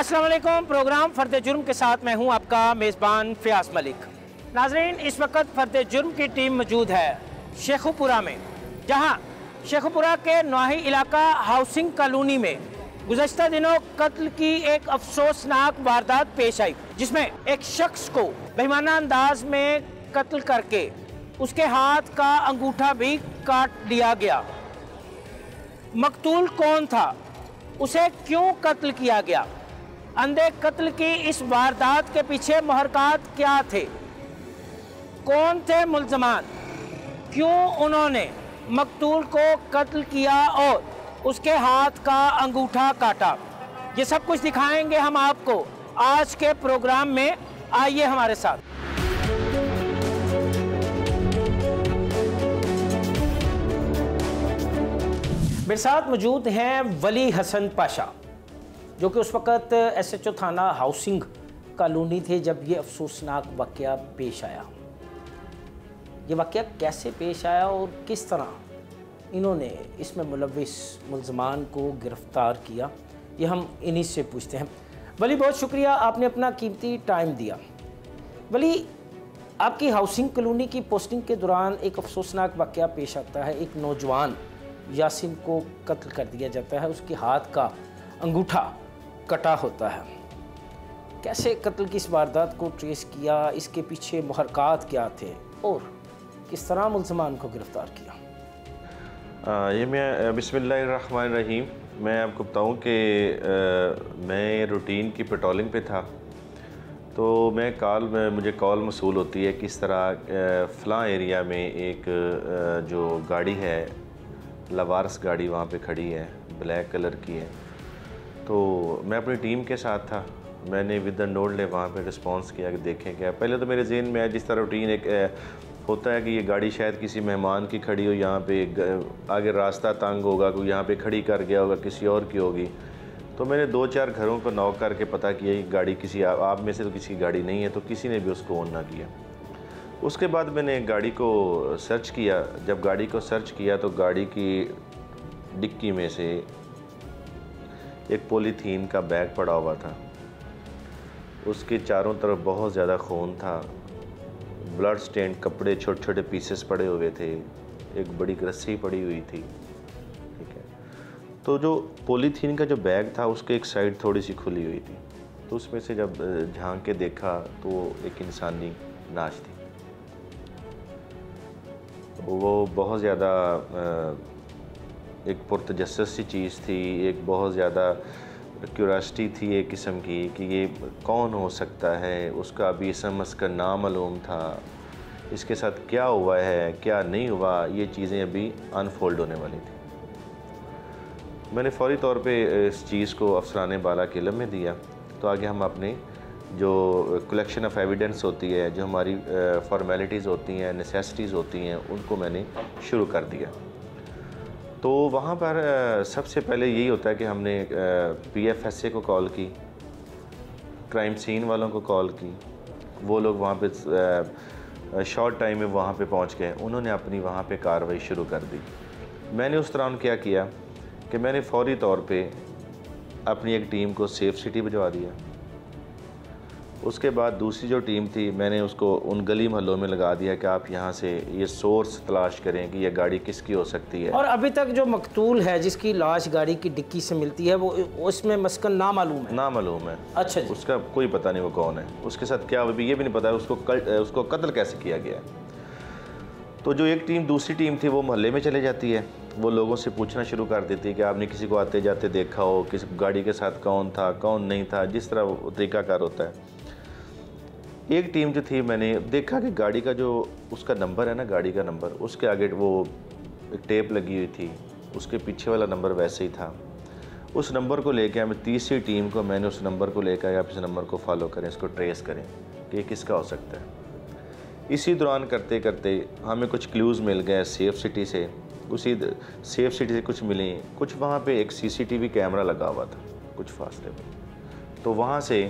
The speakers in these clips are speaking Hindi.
अस्सलाम वालेकुम। प्रोग्राम फ़र्द जुर्म के साथ मैं हूं आपका मेज़बान फ़याज़ मलिक। नाज़रीन, इस वक्त फ़र्द जुर्म की टीम मौजूद है शेखुपुरा में, जहां शेखुपुरा के नवाही इलाका हाउसिंग कॉलोनी में गुज़श्ता दिनों कत्ल की एक अफसोसनाक वारदात पेश आई, जिसमें एक शख्स को बेईमाना अंदाज में कत्ल करके उसके हाथ का अंगूठा भी काट दिया गया। मकतूल कौन था, उसे क्यों कत्ल किया गया, अंधे कत्ल की इस वारदात के पीछे मुहरकात क्या थे, कौन थे मुल्ज़मान, क्यों उन्होंने मकतूल को कत्ल किया और उसके हाथ का अंगूठा काटा, ये सब कुछ दिखाएंगे हम आपको आज के प्रोग्राम में। आइए हमारे साथ। मेरे साथ मौजूद हैं वली हसन पाशा, जो कि उस वक़्त SHO थाना हाउसिंग कॉलोनी थे जब ये अफसोसनाक वाक़या पेश आया। ये वाक़या कैसे पेश आया और किस तरह इन्होंने इसमें मुलव्विस मुल्ज़मान को गिरफ़्तार किया, ये हम इन्हीं से पूछते हैं। वली, बहुत शुक्रिया, आपने अपना कीमती टाइम दिया। वली, आपकी हाउसिंग कॉलोनी की पोस्टिंग के दौरान एक अफसोसनाक वाक़या पेश आता है। एक नौजवान यासिन को कत्ल कर दिया जाता है, उसके हाथ का अंगूठा कटा होता है। कैसे कत्ल की इस वारदात को ट्रेस किया, इसके पीछे मुहरकात क्या थे और किस तरह मुल्ज़मान को गिरफ़्तार किया? ये मैं बिस्मिल्लाहिर्रहमानिर्रहीम मैं आपको बताऊं कि मैं रूटीन की पेट्रोलिंग पे था, तो मुझे कॉल मसूल होती है कि इस तरह फ़लाँ एरिया में एक जो गाड़ी है, लवारस गाड़ी वहाँ पे खड़ी है, ब्लैक कलर की है। तो मैं अपनी टीम के साथ था, मैंने विद द नोट ले वहाँ पे रिस्पांस किया कि देखें क्या। पहले तो मेरे जहन में आया, जिस तरह रूटीन एक होता है कि ये गाड़ी शायद किसी मेहमान की खड़ी हो, यहाँ पे आगे रास्ता तंग होगा, कोई यहाँ पे खड़ी कर गया होगा, किसी और की होगी। तो मैंने 2-4 घरों को नॉक करके पता किया ये गाड़ी किसी आप में से तो किसी की गाड़ी नहीं है, तो किसी ने भी उसको ऑन ना किया। उसके बाद मैंने गाड़ी को सर्च किया। जब गाड़ी को सर्च किया तो गाड़ी की डिक्की में से एक पॉलीथीन का बैग पड़ा हुआ था, उसके चारों तरफ बहुत ज़्यादा खून था, ब्लड स्टेन कपड़े, छोटे छोटे पीसेस पड़े हुए थे, एक बड़ी रस्सी पड़ी हुई थी। ठीक है, तो जो पॉलीथीन का जो बैग था उसके एक साइड थोड़ी सी खुली हुई थी, तो उसमें से जब झांक के देखा तो एक इंसानी नाश थी। वो बहुत ज़्यादा एक पुरतजस्सुस सी चीज़ थी, एक बहुत ज़्यादा क्यूरियोसिटी थी एक किस्म की कि ये कौन हो सकता है। उसका अभी इसम उसका नामालूम था, इसके साथ क्या हुआ है क्या नहीं हुआ, ये चीज़ें अभी अनफोल्ड होने वाली थी। मैंने फ़ौरी तौर पे इस चीज़ को अफसरान बाला के इल्म में दिया, तो आगे हम अपने जो कलेक्शन ऑफ एविडेंस होती है, जो हमारी फॉर्मेलिटीज़ होती हैं, नेसेसिटीज़ होती हैं, उनको मैंने शुरू कर दिया। तो वहाँ पर सबसे पहले यही होता है कि हमने PFSA को कॉल की, क्राइम सीन वालों को कॉल की। वो लोग वहाँ पे शॉर्ट टाइम में वहाँ पे पहुँच गए, उन्होंने अपनी वहाँ पे कार्रवाई शुरू कर दी। मैंने उस दौरान क्या किया कि मैंने फ़ौरी तौर पे अपनी एक टीम को सेफ सिटी भिजवा दिया। उसके बाद दूसरी जो टीम थी, मैंने उसको उन गली मोहल्लों में लगा दिया कि आप यहाँ से ये सोर्स तलाश करें कि ये गाड़ी किसकी हो सकती है। और अभी तक जो मकतूल है, जिसकी लाश गाड़ी की डिक्की से मिलती है, वो उसमें मस्कन नामालूम है। नामालूम है। अच्छा जी। उसका कोई पता नहीं वो कौन है, उसके साथ क्या ये भी नहीं पता है उसको कत्ल कैसे किया गया है। तो जो एक टीम दूसरी टीम थी वो मोहल्ले में चले जाती है, वो लोगों से पूछना शुरू कर देती है कि आपने किसी को आते जाते देखा हो, किस गाड़ी के साथ कौन था कौन नहीं था, जिस तरह वो तरीक़ाकार होता है। एक टीम जो थी, मैंने देखा कि गाड़ी का जो उसका नंबर है ना, गाड़ी का नंबर, उसके आगे वो एक टेप लगी हुई थी, उसके पीछे वाला नंबर वैसे ही था। उस नंबर को लेकर हमें तीसरी टीम को मैंने उस नंबर को लेकर आया, आप इस नंबर को फॉलो करें, इसको ट्रेस करें कि ये किसका हो सकता है। इसी दौरान करते करते हमें कुछ क्लूज़ मिल गए सेफ सिटी से, उसी सेफ सिटी से कुछ मिली, कुछ वहाँ पे एक CCTV कैमरा लगा हुआ था कुछ फासले पर। तो वहाँ से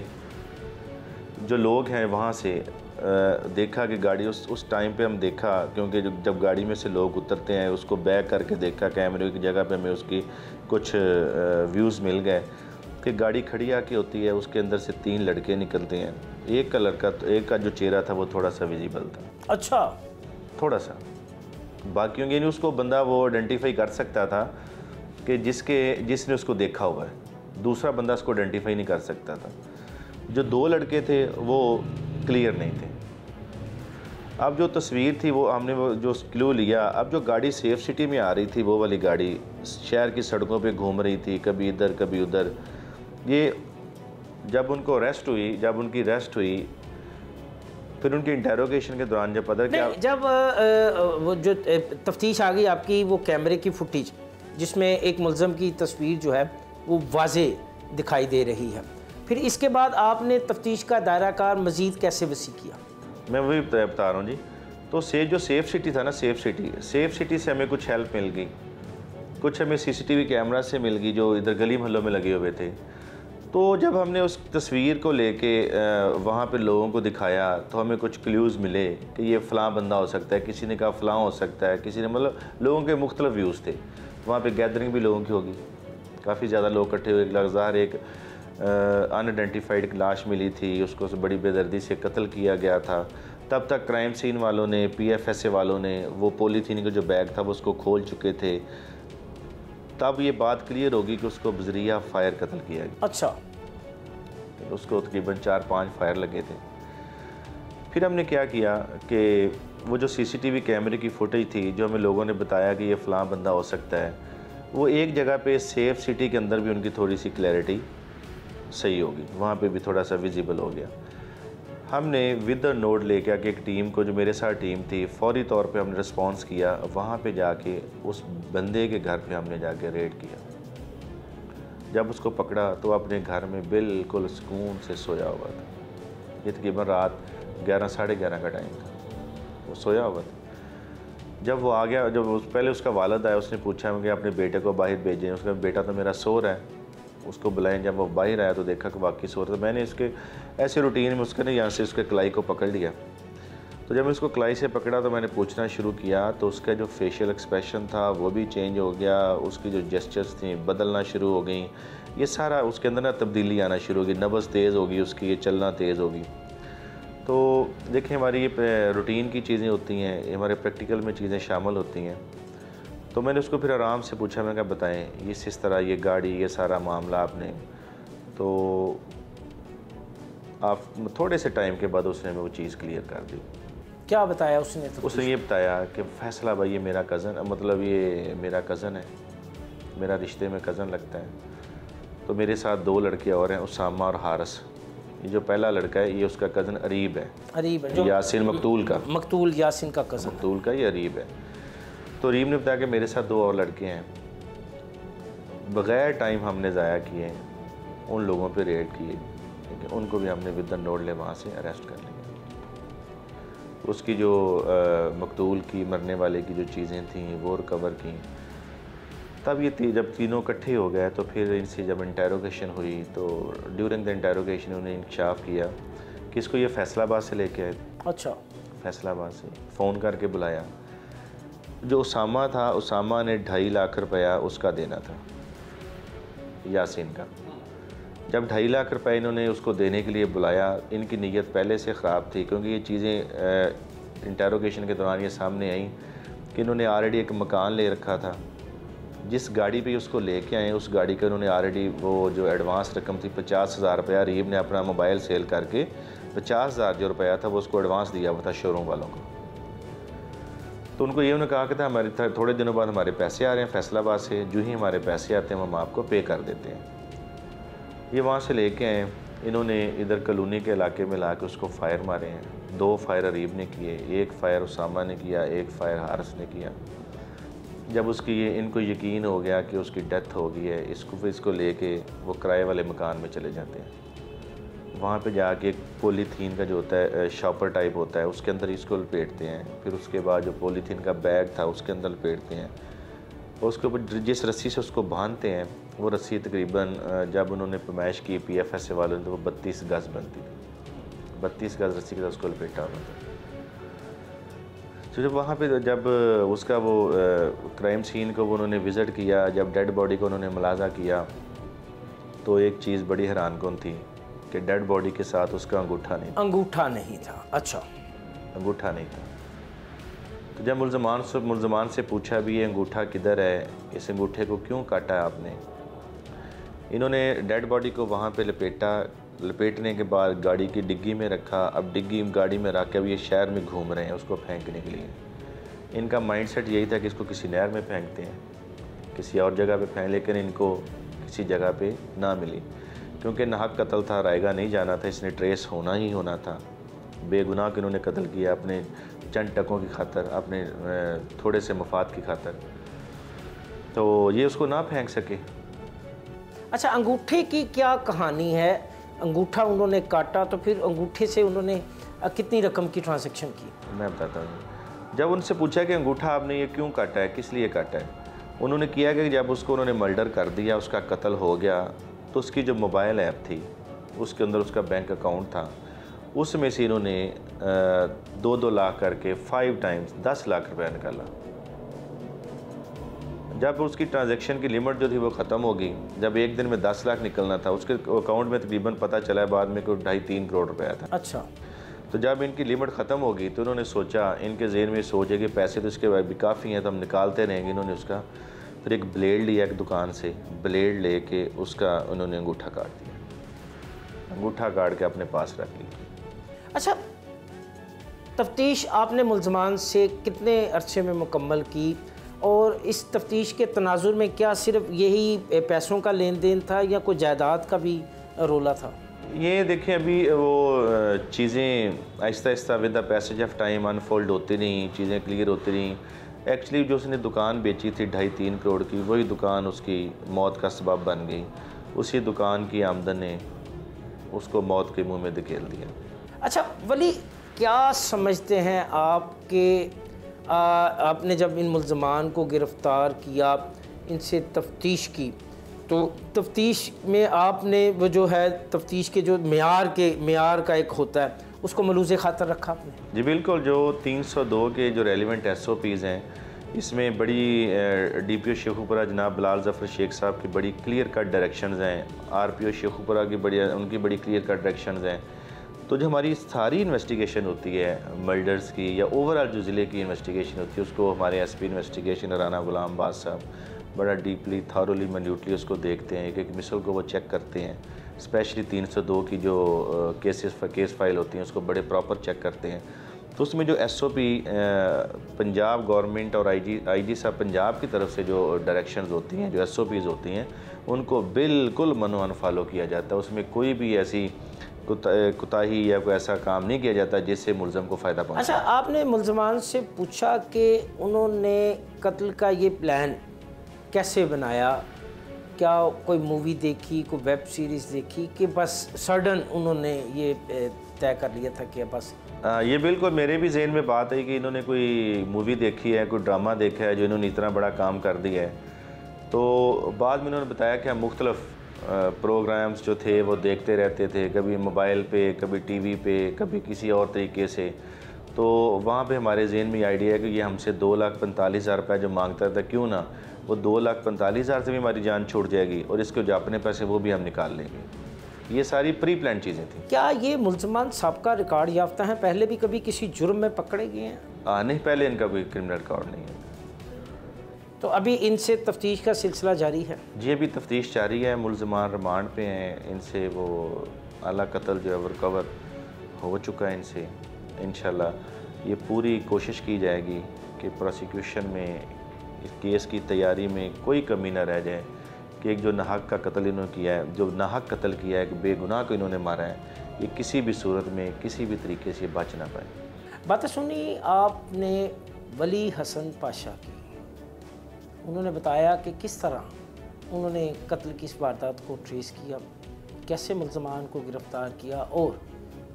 जो लोग हैं वहाँ से देखा कि गाड़ी उस टाइम पे हम देखा, क्योंकि जब गाड़ी में से लोग उतरते हैं उसको बैक करके देखा कैमरे की जगह पे, हमें उसकी कुछ व्यूज़ मिल गए। कि गाड़ी खड़ी आके होती है, उसके अंदर से 3 लड़के निकलते हैं। एक का लड़का, एक का जो चेहरा था वो थोड़ा सा विजिबल था। अच्छा, थोड़ा सा, बाकियों के नहीं, उसको बंदा वो आइडेंटिफाई कर सकता था कि जिसने उसको देखा हुआ है, दूसरा बंदा उसको आइडेंटिफाई नहीं कर सकता था। जो 2 लड़के थे वो क्लियर नहीं थे। अब जो तस्वीर थी वो हमने वो जो क्लू लिया। अब जो गाड़ी सेफ सिटी में आ रही थी, वो वाली गाड़ी शहर की सड़कों पे घूम रही थी, कभी इधर कभी उधर। ये जब उनको अरेस्ट हुई, जब उनकी अरेस्ट हुई, फिर उनकी इंटेरोगेशन के दौरान जब पता क्या, जब वो जो तफ्तीश आ गई आपकी, वो कैमरे की फुटेज जिसमें एक मुलज़म की तस्वीर जो है वो वाज़े दिखाई दे रही है, फिर इसके बाद आपने तफ्तीश का दायरा कार मज़ीद कैसे वसी किया? मैं वही बता रहा हूँ जी। तो जो सेफ सिटी था ना, सेफ सिटी से हमें कुछ हेल्प मिल गई, कुछ हमें सीसीटीवी कैमरा से मिल गई जो इधर गली मोहल्लों में लगे हुए थे। तो जब हमने उस तस्वीर को लेके वहाँ पे लोगों को दिखाया तो हमें कुछ क्लूज़ मिले कि ये फ़लाँ बंदा हो सकता है, किसी ने कहा फ़लाँ हो सकता है, किसी ने, मतलब लोगों के मुख्तलिफ व्यूज़ थे। वहाँ पे गैदरिंग भी लोगों की होगी, काफ़ी ज़्यादा लोग इकट्ठे हुए। लगातार एक अनआइडेंटिफाइड लाश मिली थी, उसको बड़ी बेदर्दी से कत्ल किया गया था। तब तक क्राइम सीन वालों ने, PFSA वालों ने वो पॉलीथीन का जो बैग था वो उसको खोल चुके थे। तब ये बात क्लियर होगी कि उसको बजरिया फायर कत्ल किया गया। अच्छा, उसको तकरीबन 4-5 फायर लगे थे। फिर हमने क्या किया कि वो जो CCTV कैमरे की फुटेज थी, जो हमें लोगों ने बताया कि ये फ़लाँ बंदा हो सकता है, वो एक जगह पे सेफ सिटी के अंदर भी उनकी थोड़ी सी क्लैरिटी सही होगी, वहाँ पे भी थोड़ा सा विजिबल हो गया। हमने विद द नोट लेके आके एक टीम को, जो मेरे साथ टीम थी, फौरी तौर पे हमने रिस्पॉन्स किया। वहाँ पे जाके उस बंदे के घर पे हमने जाके रेड किया। जब उसको पकड़ा तो अपने घर में बिल्कुल सुकून से सोया हुआ था। ये तकरीबन रात 11 साढ़े 11 का टाइम था, वो सोया हुआ था। जब वो आ गया, पहले उसका वालिद आया, उसने पूछा कि अपने बेटे को बाहर भेजें। उसका बेटा तो मेरा सो रहा है, उसको बुलाएं। जब वो बाहर आया तो देखा कि वाकई सो रहा था। मैंने इसके ऐसे रूटीन में उसके यहाँ से उसके कलाई को पकड़ लिया। तो जब मैं उसको कलाई से पकड़ा तो मैंने पूछना शुरू किया, तो उसका जो फेशियल एक्सप्रेशन था वो भी चेंज हो गया, उसकी जो जेस्चर्स थी बदलना शुरू हो गई। ये सारा उसके अंदर ना तब्दीली आना शुरू हो गई, नब्ज़ तेज़ होगी उसकी, ये चलना तेज़ होगी। तो देखें, हमारी ये रूटीन की चीज़ें होती हैं, हमारे प्रैक्टिकल में चीज़ें शामिल होती हैं। तो मैंने उसको फिर आराम से पूछा, मैं क्या बताएं इस तरह ये गाड़ी, ये सारा मामला आपने, तो आप थोड़े से टाइम के बाद उसने वो चीज़ क्लियर कर दी। क्या बताया उसने? तो उसने ये बताया कि फैसला भाई ये मेरा कज़न, मतलब ये मेरा कज़न है, मेरा रिश्ते में कज़न लगता है। तो मेरे साथ 2 लड़के और हैं, उसामा और हारिस। ये जो पहला लड़का है ये उसका कज़न अरीब है, यासिन मकतूल का, मकतूल यासिन का कज़न, मकतूल का ये अरीब है। तो अरीब ने बताया कि मेरे साथ 2 और लड़के हैं। बग़ैर टाइम हमने ज़ाया किए, उन लोगों पे रेड किए, ठीक है, उनको भी हमने विद द नोट ले वहाँ से अरेस्ट कर लिया। उसकी जो मकतूल की मरने वाले की जो चीज़ें थीं वो रिकवर की। तब ये जब तीनों इकट्ठे हो गए तो फिर इनसे जब इंटेरोगेशन हुई तो ड्यूरिंग द इंटेरोगेशन उन्हें इंकशाफ किया कि इसको ये फैसलाबाद से लेके आए। अच्छा, फैसलाबाद से फ़ोन करके बुलाया। जो उसामा था, उसामा ने 2.5 लाख रुपया उसका देना था, यासिन का। जब 2.5 लाख रुपए इन्होंने उसको देने के लिए बुलाया, इनकी नीयत पहले से ख़राब थी, क्योंकि ये चीज़ें इंटेरोगेशन के दौरान ये सामने आई कि इन्होंने ऑलरेडी एक मकान ले रखा था। जिस गाड़ी पे उसको लेके आए, उस गाड़ी का उन्होंने ऑलरेडी वो जो एडवांस रकम थी 50,000 रुपया, रीब ने अपना मोबाइल सेल करके 50,000 जो रुपया था वो उसको एडवांस दिया हुआ था शोरूम वालों को। तो उनको ये उन्होंने कहा कि था हमारे थोड़े दिनों बाद हमारे पैसे आ रहे हैं फैसलाबाद से, जो ही हमारे पैसे आते हैं हम आपको पे कर देते हैं। ये वहाँ से लेके आए, इन्होंने इधर कॉलोनी के इलाके में ला के उसको फायर मारे हैं। 2 फायर अरीब ने किए, 1 फायर उसामा ने किया, 1 फायर हारिस ने किया। जब इनको यकीन हो गया कि उसकी डेथ हो गई है, इसको लेके वो किराए वाले मकान में चले जाते हैं। वहाँ पे जाके एक पॉलीथीन का जो होता है शॉपर टाइप होता है, उसके अंदर इसको लपेटते हैं। फिर उसके बाद जो पॉलीथीन का बैग था उसके अंदर लपेटते हैं, और उसके ऊपर जिस रस्सी से उसको बांधते हैं वो रस्सी तकरीबन जब उन्होंने पैमाइश की PFSA वालों ने तो वो 32 गज़ बनती थी। 32 गज़ रस्सी के साथ उसको लपेटा हुआ था। तो जब वहाँ पे जब उसका वो क्राइम सीन को वो उन्होंने विज़िट किया, जब डेड बॉडी को उन्होंने मुलाजा किया, तो एक चीज़ बड़ी हैरानकुन थी कि डेड बॉडी के साथ उसका अंगूठा नहीं था। अंगूठा नहीं था? अच्छा, अंगूठा नहीं था। तो जब मुलजमान से पूछा भी ये अंगूठा किधर है, इस अंगूठे को क्यों काटा है आपने, इन्होंने डेड बॉडी को वहाँ पे लपेटने के बाद गाड़ी की डिग्गी में रखा। अब डिग्गी गाड़ी में रख के अब ये शहर में घूम रहे हैं उसको फेंकने के लिए। इनका माइंडसेट यही था कि इसको किसी नहर में फेंकते हैं, किसी और जगह पे फेंक, लेकिन इनको किसी जगह पे ना मिली क्योंकि नाहक कत्ल था, रायगा नहीं जाना था, इसने ट्रेस होना ही होना था। बेगुनाह के इन्होंने कत्ल किया अपने चंद टकों की खातर, अपने थोड़े से मफाद की खातर, तो ये उसको ना फेंक सके। अच्छा, अंगूठे की क्या कहानी है? अंगूठा उन्होंने काटा तो फिर अंगूठे से उन्होंने कितनी रकम की ट्रांजैक्शन की? मैं बताता हूँ। जब उनसे पूछा कि अंगूठा आपने ये क्यों काटा है, किस लिए काटा है, उन्होंने किया कि जब उसको उन्होंने मर्डर कर दिया, उसका कत्ल हो गया, तो उसकी जो मोबाइल ऐप थी उसके अंदर उसका बैंक अकाउंट था, उसमें से इन्होंने 2-2 लाख करके 5 टाइम्स 10 लाख रुपया निकाला। जब उसकी ट्रांजैक्शन की लिमिट जो थी वो ख़त्म हो गई, जब एक दिन में 10 लाख निकलना था, उसके अकाउंट में तकरीबन पता चला बाद में कोई 2.5-3 करोड़ रुपया था। अच्छा, तो जब इनकी लिमिट ख़त्म हो गई तो उन्होंने सोचा, इनके ज़हन में सोच है कि पैसे तो इसके भी काफ़ी हैं तो हम निकालते रहेंगे। इन्होंने उसका फिर एक ब्लेड लिया एक दुकान से, ब्लेड लेके उसका उन्होंने अंगूठा काट दिया, अंगूठा काट के अपने पास रख लिया। अच्छा, तफ्तीश आपने मुलजमान से कितने अरसे में मुकम्मल की और इस तफ्तीश के तनाजुर में क्या सिर्फ यही पैसों का लेन देन था या कोई जायदाद का भी रोला था? ये देखें, अभी वो चीज़ें Aahista Aahista with the passage of time unfold होती रहीं, चीज़ें क्लियर होती रहीं। एक्चुअली जो उसने दुकान बेची थी 2.5-3 करोड़ की, वही दुकान उसकी मौत का सबब बन गई। उसी दुकान की आमदन ने उसको मौत के मुंह में धकेल दिया। अच्छा वली, क्या समझते हैं आपके आपने जब इन मुल्ज़मान को गिरफ़्तार किया, इनसे तफ्तीश की, तो तफ्तीश में आपने वो जो है तफ्तीश के जो मेयार का एक होता है उसको मलूज़े खातर रखा आपने? जी बिल्कुल। जो 302 के जो रेलिवेंट SOPs हैं, इसमें बड़ी DPO शेखुपुरा जनाब बिलाल ज़फ़र शेख साहब की बड़ी क्लियर कट डायरेक्शंस हैं, RPO शेखुपुरा की उनकी बड़ी क्लियर कट डायरेक्शंस हैं। तो जो हमारी सारी इन्वेस्टिगेशन होती है मर्डर्स की या ओवरऑल जो ज़िले की इन्वेस्टिगेशन होती है, उसको हमारे SP इन्वेस्टिगेशन राना गुलाम बाज साहब बड़ा डीपली थॉरोली मिन्यूटली उसको देखते हैं, एक मिसल को वो चेक करते हैं। स्पेशली 302 की जो केस फाइल होती हैं उसको बड़े प्रॉपर चेक करते हैं। तो उसमें जो SOP पंजाब गवर्नमेंट और IG साहब पंजाब की तरफ से जो डायरेक्शंस होती हैं, जो SOPs होती हैं, उनको बिल्कुल मनो अनफॉलो किया जाता है। उसमें कोई भी ऐसी कुताही या कोई ऐसा काम नहीं किया जाता जिससे मुल्ज़म को फ़ायदा पहुंचे। अच्छा, आपने मुल्ज़मान से पूछा कि उन्होंने कत्ल का ये प्लान कैसे बनाया? क्या कोई मूवी देखी, कोई वेब सीरीज़ देखी कि बस सडन उन्होंने ये तय कर लिया था कि बस? ये बिल्कुल मेरे भी जहन में बात है कि इन्होंने कोई मूवी देखी है, कोई ड्रामा देखा है जो इन्होंने इतना बड़ा काम कर दिया है। तो बाद में इन्होंने बताया कि हम मुख्तलिफ़ प्रोग्राम्स जो थे वो देखते रहते थे, कभी मोबाइल पे, कभी TV पे, कभी किसी और तरीके से। तो वहाँ पे हमारे जहन में आइडिया है कि ये हमसे 2,45,000 रुपये जो मांगता था, क्यों ना वो 2,45,000 से भी हमारी जान छूट जाएगी और इसके जो अपने पैसे वो भी हम निकाल लेंगे। ये सारी प्री प्लान चीज़ें थी। क्या ये मुल्ज़मान साबका रिकॉर्ड याफ्ता हैं? पहले भी कभी किसी जुर्म में पकड़े गए हैं? नहीं, पहले इनका कोई क्रिमिनल रिकॉर्ड नहीं है। तो अभी इनसे तफ्तीश का सिलसिला जारी है? जी, अभी तफ्तीश जारी है। मुल्ज़मान रिमांड पे हैं। इनसे वो आला कत्ल जो है वो रिकवर हो चुका है इनसे। इंशाल्लाह ये पूरी कोशिश की जाएगी कि प्रोसिक्यूशन में इस केस की तैयारी में कोई कमी ना रह जाए कि एक जो नाहक का कत्ल इन्होंने किया है, जो नाहक कत्ल किया है, कि बेगुनाह को इन्होंने मारा है, ये किसी भी सूरत में किसी भी तरीके से बच ना पाए। बातें सुनी आपने वली हसन पाशा की। उन्होंने बताया कि किस तरह उन्होंने कत्ल की इस वारदात को ट्रेस किया, कैसे मुल्ज़मान को गिरफ़्तार किया और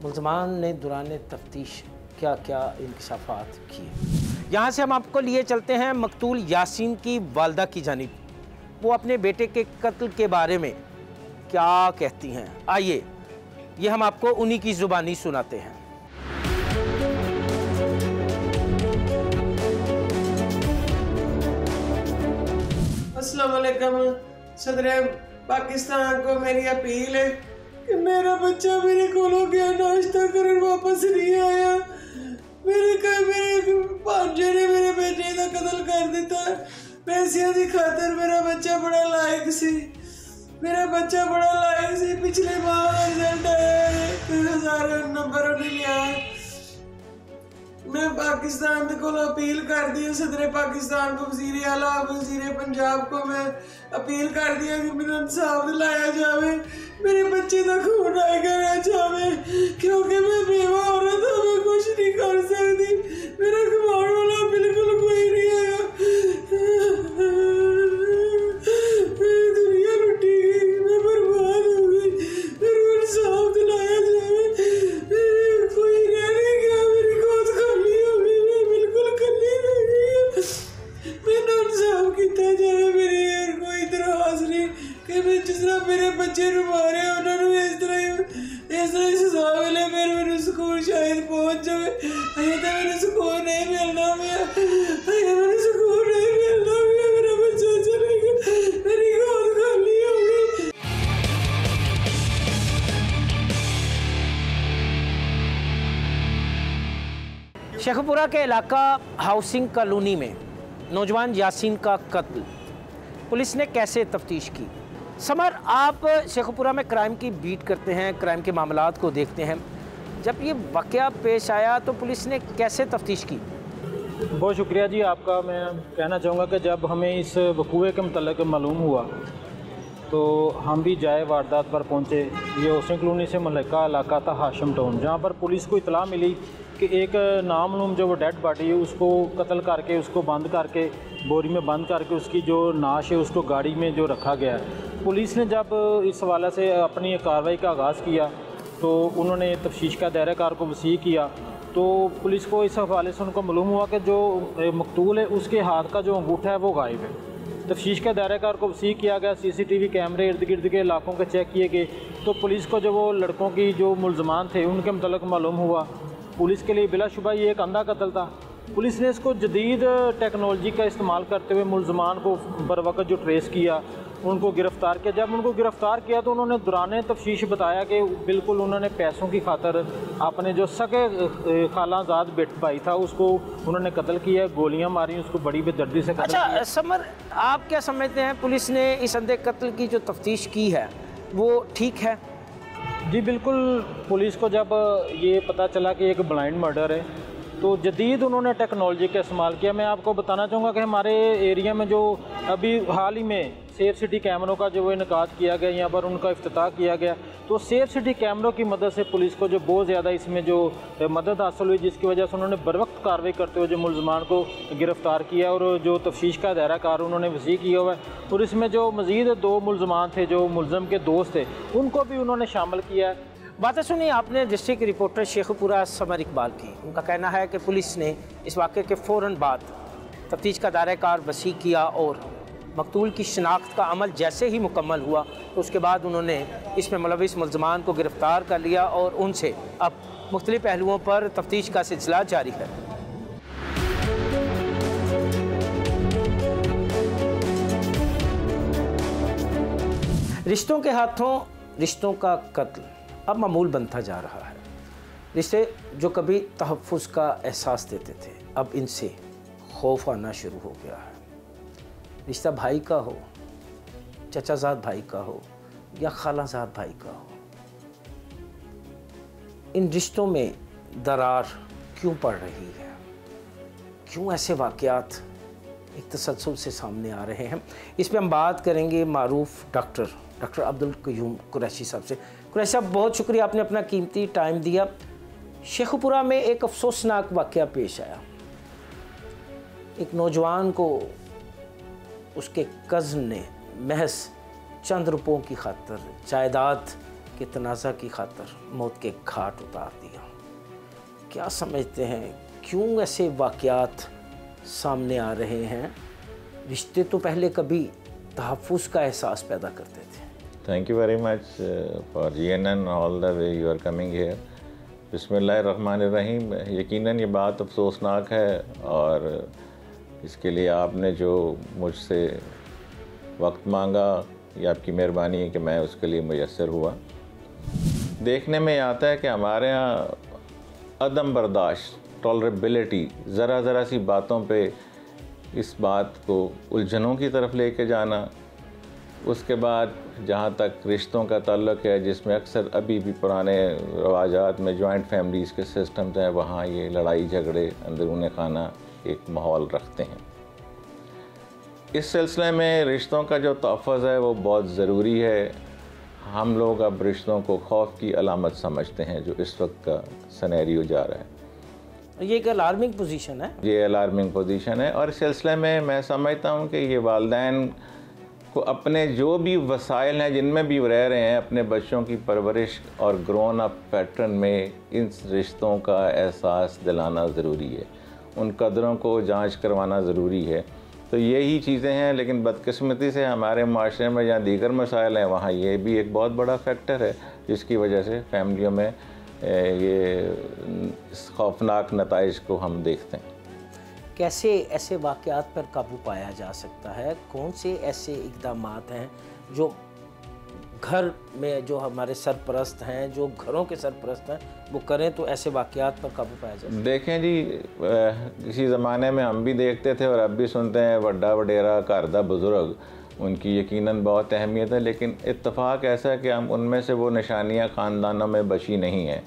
मुल्ज़मान ने दौरान तफ्तीश क्या क्या इंकशाफात किए। यहाँ से हम आपको लिए चलते हैं मकतूल यासीन की वालदा की जानिब। वो अपने बेटे के कत्ल के बारे में क्या कहती हैं, आइए ये हम आपको उन्हीं की ज़ुबानी सुनाते हैं। अस्सलाम वालेकुम सदर पाकिस्तान को मेरी अपील है कि मेरा बच्चा मेरे को गया नाश्ता कर वापस नहीं आया। मेरे भांजे ने मेरे बेटे का कत्ल कर दिता। पैसिਆਂ की खातर मेरा बच्चा बड़ा लायक सी, मेरा बच्चा बड़ा लायक सी। पिछले माह रिजल्ट आया 1000 नंबर नहीं लिया। मैं पाकिस्तान को अपील कर दी, सदर पाकिस्तान को, वजीर आला, वजीर पंजाब को मैं अपील कर दिया कि मेरा इंसाफ दिलाया जाए, मेरे बच्चे का खून आएगा जाए, क्योंकि मैं बेवा औरत हूँ, मैं कुछ नहीं कर सकती। मेरा कमाने वाला बिल्कुल कोई नहीं आया। मेरी दुनिया लुटी गई, मैं बर्बाद हो गई। मेरे को इंसाफ दिलाया जाए। कोई रह नहीं गया, मेरी गोद खाली हो गई, मैं बिल्कुल खाली रह गई। मैंने इंसाफ किया जाए। मेरी कोई दरखास्त नहीं कि मैं जिस तरह मेरे बच्चे मारे उन्होंने इस तरह सजा मिले, मेरे सुकून शायद पहुंच जाए। अरे तो मेरे सुकून नहीं मिलना, मेरे सुकून नहीं मिलना, मेरा बच्चा चले गया, मेरी गोद खाली हो गई। शेखपुरा के इलाका हाउसिंग कॉलोनी में नौजवान यासीन का कत्ल, पुलिस ने कैसे तफ्तीश की? समर, आप शेखपुरा में क्राइम की बीट करते हैं, क्राइम के मामलात को देखते हैं, जब ये वाक़या पेश आया तो पुलिस ने कैसे तफ्तीश की? बहुत शुक्रिया जी आपका। मैं कहना चाहूँगा कि जब हमें इस वकूए के मतलब मालूम हुआ तो हम भी जाए वारदात पर पहुँचे। ये हाउसिंग कॉलोनी से मुल्का इलाका था हाशिम टाउन, जहाँ पर पुलिस को इतला मिली कि एक नामालूम जो वो डेड बॉडी है उसको कत्ल करके, उसको बंद करके, बोरी में बंद करके, उसकी जो नाश है उसको गाड़ी में जो रखा गया है। पुलिस ने जब इस हवाले से अपनी कार्रवाई का आगाज़ किया तो उन्होंने तफ्तीश का दायरा कार को वसी किया। तो पुलिस को इस हवाले से उनको मालूम हुआ कि जो मकतूल है उसके हाथ का जो अंगूठा है वो गायब है। तफ्तीश का दायरा कार को वसी किया गया, CCTV कैमरे इर्द गिर्द के इलाकों के चेक किए गए तो पुलिस को जो वो लड़कों की जो मुलजमान थे उनके मतलब मालूम हुआ। पुलिस के लिए बिलाशुबा ये एक अंधा कत्ल था। पुलिस ने इसको जदीद टेक्नोलॉजी का इस्तेमाल करते हुए मुलजमान को बर वक्त जो ट्रेस किया, उनको गिरफ़्तार किया। जब उनको गिरफ़्तार किया तो उन्होंने दौरान तफ्तीश बताया कि बिल्कुल उन्होंने पैसों की खातर अपने जो सगे खालाजाद बेट भाई था उसको उन्होंने कत्ल किया, गोलियां मारी, उसको बड़ी बेदर्दी से कत्ल किया। अच्छा समर, आप क्या समझते हैं पुलिस ने इस अंधे कत्ल की जो तफ्तीश की है वो ठीक है? जी बिल्कुल। पुलिस को जब ये पता चला कि एक ब्लाइंड मर्डर है तो जदीद उन्होंने टेक्नोलॉजी का इस्तेमाल किया। मैं आपको बताना चाहूँगा कि हमारे एरिया में जो अभी हाल ही में सेफ सिटी कैमरों का जो इनकाद किया गया, यहाँ पर उनका इफ्तिताह किया गया, तो सेफ सिटी कैमरों की मदद से पुलिस को जो बहुत ज़्यादा इसमें जो मदद हासिल हुई, जिसकी वजह से उन्होंने बर वक्त कार्रवाई करते हुए जो मुलजमान को गिरफ़्तार किया और जो तफ्तीश का दायरा कार उन्होंने वसी किया हुआ है। और इसमें जो मज़ीद 2 मुलजमान थे जो मुलजम के दोस्त थे उनको भी उन्होंने शामिल किया है। बातें सुनी आपने district reporter Sheikhpura summer Iqbal की। उनका कहना है कि पुलिस ने इस वाक़े के फ़ौरन बाद तफ्तीश का दायरा कार वसी किया और मकतूल की शिनाख्त का अमल जैसे ही मुकम्मल हुआ तो उसके बाद उन्होंने इसमें मुलविस मुलजमान को गिरफ़्तार कर लिया और उनसे अब मुख्तलिफ़ पहलुओं पर तफ्तीश का सिलसिला जारी है। रिश्तों के हाथों रिश्तों का कत्ल अब मामूल बनता जा रहा है। रिश्ते जो कभी तहफ़्फ़ुज़ का एहसास देते थे अब इनसे खौफ आना शुरू हो गया है। रिश्ता भाई का हो, चचाजाद भाई का हो या खालाजाद भाई का हो, इन रिश्तों में दरार क्यों पड़ रही है? क्यों ऐसे वाक़यात एक तसलसल से सामने आ रहे हैं? इस पर हम बात करेंगे मारूफ डॉक्टर अब्दुल क़य्यूम कुरैशी साहब से। कुरैशी साहब, बहुत शुक्रिया, आपने अपना कीमती टाइम दिया। शेखपुरा में एक अफसोसनाक वाक़या पेश आया। एक नौजवान को उसके कज़न ने महज चंद रुपयों की खातर, जायदाद के तनाज़ा की खातर मौत के घाट उतार दिया। क्या समझते हैं क्यों ऐसे वाक़यात सामने आ रहे हैं? रिश्ते तो पहले कभी तहफ़्फ़ुज़ का एहसास पैदा करते थे। Thank you very much for GNN all the way you are coming here. बिस्मिल्लाहिर्रहमानिर्रहीम। यकीनन ये बात अफसोसनाक है और इसके लिए आपने जो मुझसे वक्त मांगा ये आपकी मेहरबानी है कि मैं उसके लिए मुयस्सर हुआ। देखने में आता है कि हमारे यहाँ अदम बर्दाश्त, टॉलरेबिलिटी, ज़रा सी बातों पे इस बात को उलझनों की तरफ लेके जाना। उसके बाद जहाँ तक रिश्तों का ताल्लुक़ है, जिसमें अक्सर अभी भी पुराने रवाजात में जॉइंट फैमिलीज़ के सिस्टम्स हैं, वहाँ ये लड़ाई झगड़े अंदरूने खाना एक माहौल रखते हैं। इस सिलसिले में रिश्तों का जो तहफ़्फ़ुज़ है वो बहुत ज़रूरी है। हम लोग अब रिश्तों को खौफ की अलामत समझते हैं, जो इस वक्त का सिनेरियो जा रहा है। ये एक अलार्मिंग पोजीशन है। ये अलार्मिंग पोजीशन है और इस सिलसिले में मैं समझता हूँ कि ये वालिदैन को अपने जो भी वसाइल हैं जिनमें भी रह रहे हैं, अपने बच्चों की परवरिश और ग्रोन अप पैटर्न में इन रिश्तों का एहसास दिलाना ज़रूरी है, उन कदरों को जांच करवाना ज़रूरी है। तो यही चीज़ें हैं, लेकिन बदकिस्मती से हमारे माशरे में जहाँ दीगर मसाइल हैं वहाँ ये भी एक बहुत बड़ा फैक्टर है, जिसकी वजह से फैमिलियों में ये खौफनाक नताइज को हम देखते हैं। कैसे ऐसे वाक़यात पर काबू पाया जा सकता है? कौन से ऐसे इक़दामात हैं जो घर में जो हमारे सरपरस्त हैं, जो घरों के सरपरस्त हैं, वो करें तो ऐसे वाक़यात पर काबू पाया जा सकता है? देखें जी, किसी ज़माने में हम भी देखते थे और अब भी सुनते हैं, वड्डा वडेरा घर दा बुज़ुर्ग, उनकी यकीनन बहुत अहमियत है, लेकिन इत्तफ़ाक़ ऐसा है कि हम उनमें से वो निशानियाँ ख़ानदानों में बची नहीं हैं।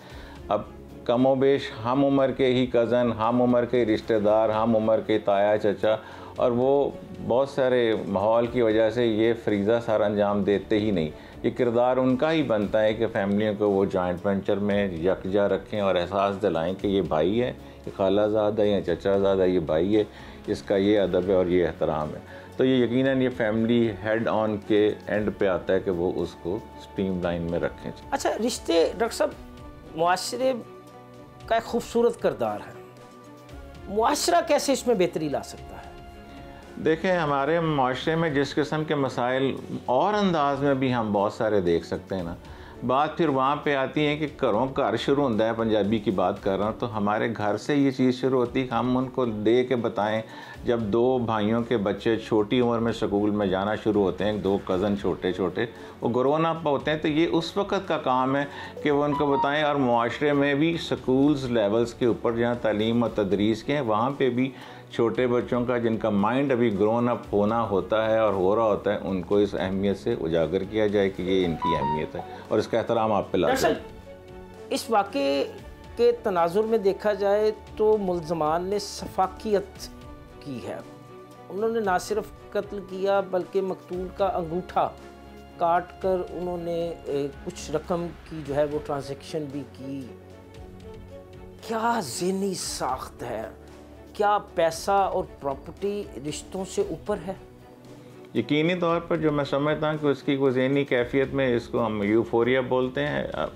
अब कमोबेश हम उम्र के ही कज़न, हम उम्र के रिश्तेदार, हम उम्र के ताया चचा, और वो बहुत सारे माहौल की वजह से ये फरीज़ा सर अंजाम देते ही नहीं। ये किरदार उनका ही बनता है कि फैमिलियों को वो जॉइंट वेंचर में यकजा रखें और एहसास दिलाएं कि ये भाई है, ये खालाज़ादा या चचाज़ादा, ये भाई है, इसका ये अदब है और ये एहतराम है। तो ये यकीनन ये फैमिली हेड ऑन के एंड पे आता है कि वो उसको स्ट्रीम लाइन में रखें। अच्छा, रिश्ते डॉक्टर साहब मुआशरे का एक खूबसूरत किरदार है, मुआशरा कैसे इसमें बेहतरी ला सकता है? देखें, हमारे माशरे में जिस किस्म के मसाइल और अंदाज में भी हम बहुत सारे देख सकते हैं ना, बात फिर वहाँ पे आती है कि घर शुरू होता है। पंजाबी की बात कर रहा हूँ तो हमारे घर से ये चीज़ शुरू होती है, हम उनको दे के बताएं। जब दो भाइयों के बच्चे छोटी उम्र में स्कूल में जाना शुरू होते हैं, दो कज़न छोटे छोटे, वो ग्रोन अप होते हैं, तो ये उस वक़्त का काम है कि वो उनको बताएं। और मुआशरे में भी स्कूल्स लेवल्स के ऊपर जहाँ तालीम और तदरीस के हैं, वहाँ पे भी छोटे बच्चों का जिनका माइंड अभी ग्रोन अप होना होता है और हो रहा होता है, उनको इस अहमियत से उजागर किया जाए कि ये इनकी अहमियत है और इसका एहतराम आप पे लाजमी। इस वाक़े के तनाजुर में देखा जाए तो मुल्ज़मान ने सफाकियत की है। उन्होंने ना सिर्फ कत्ल किया बल्कि मकतूल का अंगूठा काट कर उन्होंने कुछ रकम की जो है वो ट्रांजैक्शन भी की। क्या ज़हनी साख्त है? क्या पैसा और प्रॉपर्टी रिश्तों से ऊपर है? यकीनी तौर पर जो मैं समझता हूँ कि उसकी कोई ज़हनी कैफियत में, इसको हम यूफोरिया बोलते हैं,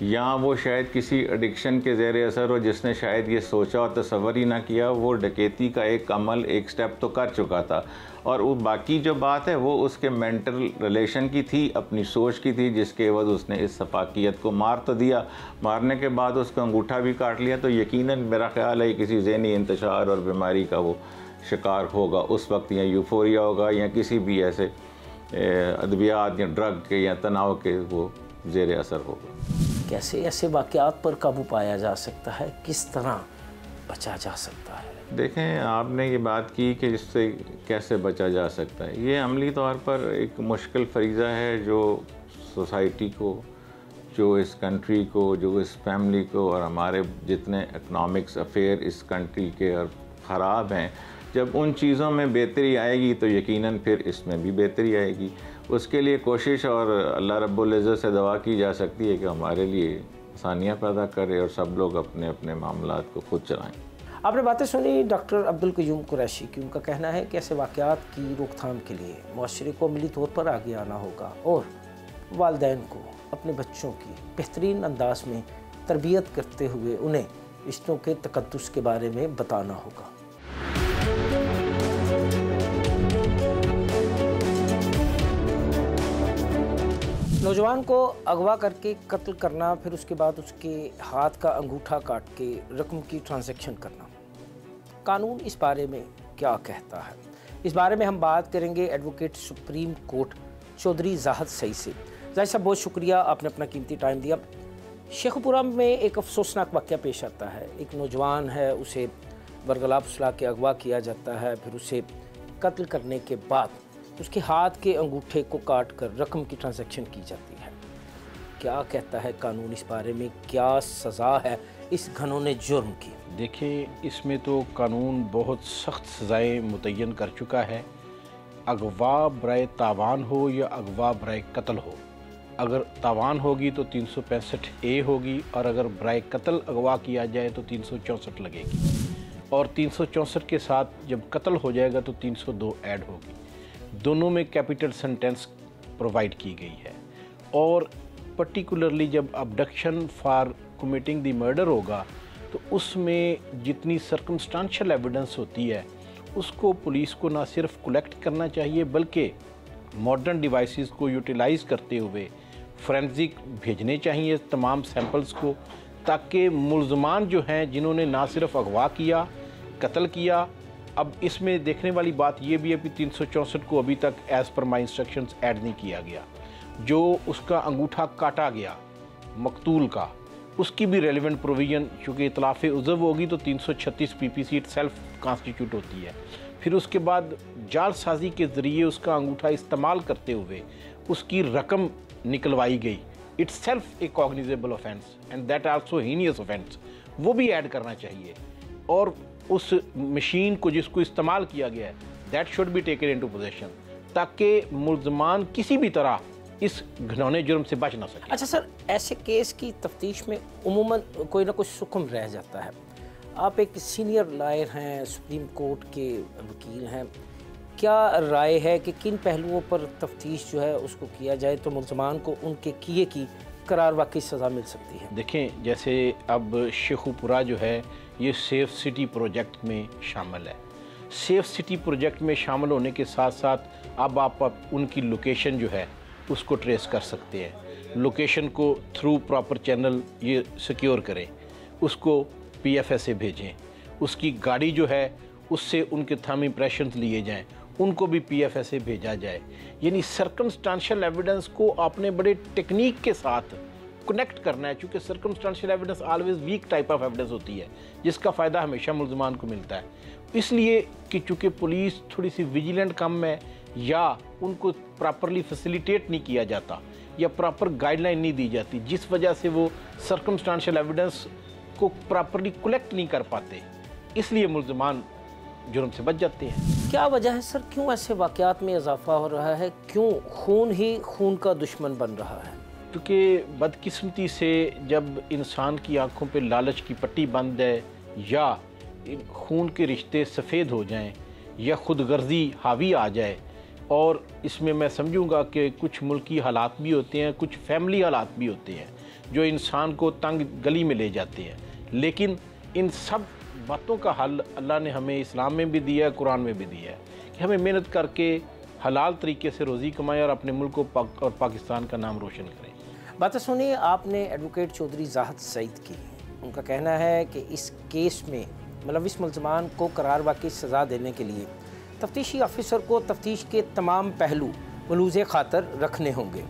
या वो शायद किसी एडिक्शन के ज़ेर असर हो, जिसने शायद ये सोचा और तसव्वुर ही ना किया। वो डकैती का एक अमल, एक स्टेप तो कर चुका था, और वो बाकी जो बात है वो उसके मेंटल रिलेशन की थी, अपनी सोच की थी, जिसके एवज़ उसने इस सफाकियत को मार तो दिया। मारने के बाद उसका अंगूठा भी काट लिया। तो यकीनन मेरा ख़्याल है किसी ज़हनी इंतशार और बीमारी का वो शिकार होगा उस वक्त, या यूफोरिया होगा या किसी भी ऐसे अद्वियात या ड्रग के या तनाव के वो ज़ेर असर होगा। कैसे ऐसे वाक़यात पर काबू पाया जा सकता है? किस तरह बचा जा सकता है? देखें, आपने ये बात की कि इससे कैसे बचा जा सकता है। ये अमली तौर पर एक मुश्किल फरीज़ा है जो सोसाइटी को, जो इस कंट्री को, जो इस फैमिली को, और हमारे जितने इकनॉमिक्स अफेयर इस कंट्री के और ख़राब हैं, जब उन चीज़ों में बेहतरी आएगी तो यकीनन फिर इसमें भी बेहतरी आएगी। उसके लिए कोशिश और अल्लाह रब्बुल इज़्ज़त से दुआ की जा सकती है कि हमारे लिए आसानियाँ पैदा करे और सब लोग अपने अपने मामलात को खुद चलाएं। आपने बातें सुनी डॉक्टर अब्दुल क़य्यूम कुरैशी की। उनका कहना है कि ऐसे वाक़यात की रोकथाम के लिए मुआशरे को अमली तौर पर आगे आना होगा और वालिदैन को अपने बच्चों की बेहतरीन अंदाज में तरबियत करते हुए उन्हें रिश्तों के तकद्दुस के बारे में बताना होगा। नौजवान को अगवा करके कत्ल करना, फिर उसके बाद उसके हाथ का अंगूठा काट के रकम की ट्रांजैक्शन करना, कानून इस बारे में क्या कहता है? इस बारे में हम बात करेंगे advocate supreme court Chaudhry Zahid Saeed से। ज़ाहिर साहब बहुत शुक्रिया, आपने अपना कीमती टाइम दिया। शेखुपुरा में एक अफसोसनाक वाक़या पेश आता है। एक नौजवान है, उसे बरगला फुसला के अगवा किया जाता है, फिर उसे कत्ल करने के बाद उसके हाथ के अंगूठे को काट कर रकम की ट्रांजैक्शन की जाती है। क्या कहता है कानून इस बारे में, क्या सज़ा है इस घिनौने जुर्म की? देखिए, इसमें तो कानून बहुत सख्त सज़ाएँ मुतय्यन कर चुका है। अगवा बराए तावान हो या अगवा बराए कत्ल हो, अगर तावान होगी तो 365A होगी, और अगर बराए कत्ल अगवा किया जाए तो 364 लगेगी, और 364 के साथ जब कत्ल हो जाएगा तो 302 ऐड होगी। दोनों में कैपिटल सेंटेंस प्रोवाइड की गई है। और पर्टिकुलरली जब abduction for committing the murder होगा तो उसमें जितनी सर्कमस्टांशियल एविडेंस होती है उसको पुलिस को ना सिर्फ कलेक्ट करना चाहिए बल्कि मॉडर्न डिवाइसेस को यूटिलाइज़ करते हुए फोरेंसिक भेजने चाहिए तमाम सैंपल्स को, ताकि मुल्ज़मान जो हैं जिन्होंने ना सिर्फ अगवा किया, कत्ल किया। अब इसमें देखने वाली बात ये भी है कि 364 को अभी तक एज़ पर माई इंस्ट्रक्शंस ऐड नहीं किया गया। जो उसका अंगूठा काटा गया मकतूल का, उसकी भी रेलिवेंट प्रोविज़न, चूँकि इतलाफ़ उज़व होगी तो 336 PPC इट सेल्फ कॉन्स्टिट्यूट होती है। फिर उसके बाद जालसाजी के ज़रिए उसका अंगूठा इस्तेमाल करते हुए उसकी रकम निकलवाई गई, it's self A cognizable offence and that also heinous offence, वो भी ऐड करना चाहिए। और उस मशीन को जिसको इस्तेमाल किया गया है that should be taken into position, ताकि मुल्ज़मान किसी भी तरह इस घिनौने जुर्म से बच ना सके। अच्छा सर, ऐसे केस की तफ्तीश में उमूमन कोई ना कोई सुकम रह जाता है। आप एक सीनियर लॉयर हैं, सुप्रीम कोर्ट के वकील हैं, क्या राय है कि किन पहलुओं पर तफ्तीश जो है उसको किया जाए तो मुल्ज़मान को उनके किए की करार वाकई सज़ा मिल सकती है? देखें, जैसे अब शेखुपुरा जो है ये सेफ़ सिटी प्रोजेक्ट में शामिल है। सेफ़ सिटी प्रोजेक्ट में शामिल होने के साथ साथ अब आप उनकी लोकेशन जो है उसको ट्रेस कर सकते हैं। लोकेशन को थ्रू प्रॉपर चैनल ये सिक्योर करें, उसको PFS से भेजें, उसकी गाड़ी जो है उससे उनके थंब इम्प्रेशंस लिए जाएं, उनको भी PFS से भेजा जाए। यानी सर्कमस्टांशियल एविडेंस को आपने बड़े टेक्निक के साथ कनेक्ट करना है, क्योंकि circumstantial evidence always weak type of evidence होती है जिसका फ़ायदा हमेशा मुल्ज़मान को मिलता है। इसलिए कि चूँकि पुलिस थोड़ी सी विजिलेंट कम है या उनको प्रॉपरली फैसिलिटेट नहीं किया जाता या प्रॉपर गाइडलाइन नहीं दी जाती, जिस वजह से वो सर्कमस्टांशियल एविडेंस को प्रॉपरली कलेक्ट नहीं कर पाते, इसलिए मुल्ज़मान जुर्म से बच जाते हैं। क्या वजह है सर, क्यों ऐसे वाक़यात में इजाफा हो रहा है? क्यों खून ही खून का दुश्मन बन रहा है? क्योंकि बदकिस्मती से जब इंसान की आंखों पे लालच की पट्टी बंद है या खून के रिश्ते सफ़ेद हो जाएं या खुद गर्जी हावी आ जाए, और इसमें मैं समझूंगा कि कुछ मुल्की हालात भी होते हैं, कुछ फैमिली हालात भी होते हैं जो इंसान को तंग गली में ले जाते हैं। लेकिन इन सब बातों का हल अल्लाह ने हमें इस्लाम में भी दिया है, कुरान में भी दिया है कि हमें मेहनत करके हलाल तरीके से रोज़ी कमाएं और अपने मुल्क को और पाकिस्तान का नाम रोशन करें। बात सुनिए, आपने एडवोकेट चौधरी ज़ाहद सईद की, उनका कहना है कि इस केस में मुलविस मुल्ज़मान को करार वाकई सज़ा देने के लिए तफ्तीशी ऑफिसर को तफ्तीश के तमाम पहलू मलूज़े खातर रखने होंगे।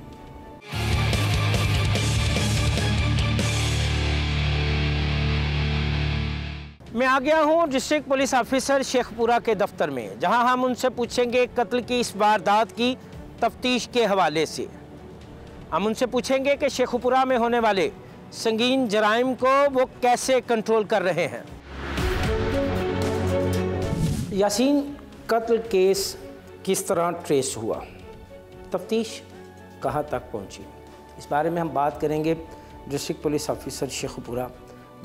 मैं आ गया हूँ डिस्ट्रिक्ट पुलिस ऑफिसर शेखपुरा के दफ्तर में, जहाँ हम उनसे पूछेंगे कत्ल की इस वारदात की तफ्तीश के हवाले से। हम उनसे पूछेंगे कि शेखपुरा में होने वाले संगीन जराइम को वो कैसे कंट्रोल कर रहे हैं। यासीन, कत्ल केस किस तरह ट्रेस हुआ, तफ्तीश कहाँ तक पहुँची, इस बारे में हम बात करेंगे district police officer Sheikhupura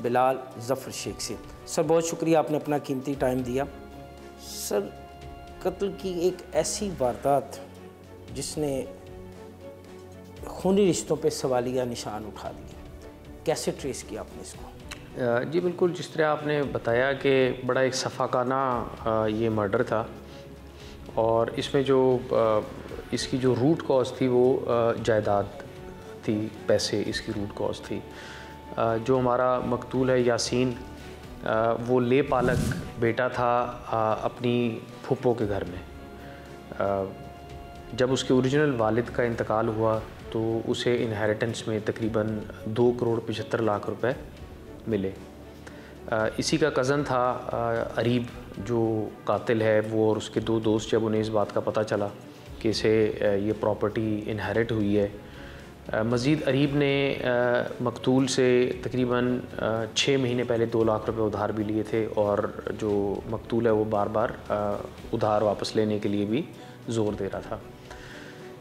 Bilal Zafar Sheikh से। सर बहुत शुक्रिया, आपने अपना कीमती टाइम दिया। सर, कत्ल की एक ऐसी वारदात जिसने खूनी रिश्तों पे सवालिया निशान उठा दिए, कैसे ट्रेस किया आपने इसको? जी बिल्कुल, जिस तरह आपने बताया कि बड़ा एक सफ़ाकाना ये मर्डर था, और इसमें जो इसकी जो रूट कॉज थी वो जायदाद थी, पैसे इसकी रूट कॉज थी। जो हमारा मकतूल है यासीन, वो ले पालक बेटा था अपनी फूफो के घर में। जब उसके ओरिजिनल वालिद का इंतकाल हुआ तो उसे इनहेरिटेंस में तकरीबन 2,75,00,000 रुपए मिले। इसी का कज़न था अरीब जो कातिल है, वो और उसके 2 दोस्त, जब उन्हें इस बात का पता चला कि इसे ये प्रॉपर्टी इनहेरिट हुई है, मज़ीद अरीब ने मकतूल से तकरीबन 6 महीने पहले 2 लाख रुपए उधार भी लिए थे और जो मकतूल है वो बार बार उधार वापस लेने के लिए भी ज़ोर दे रहा था।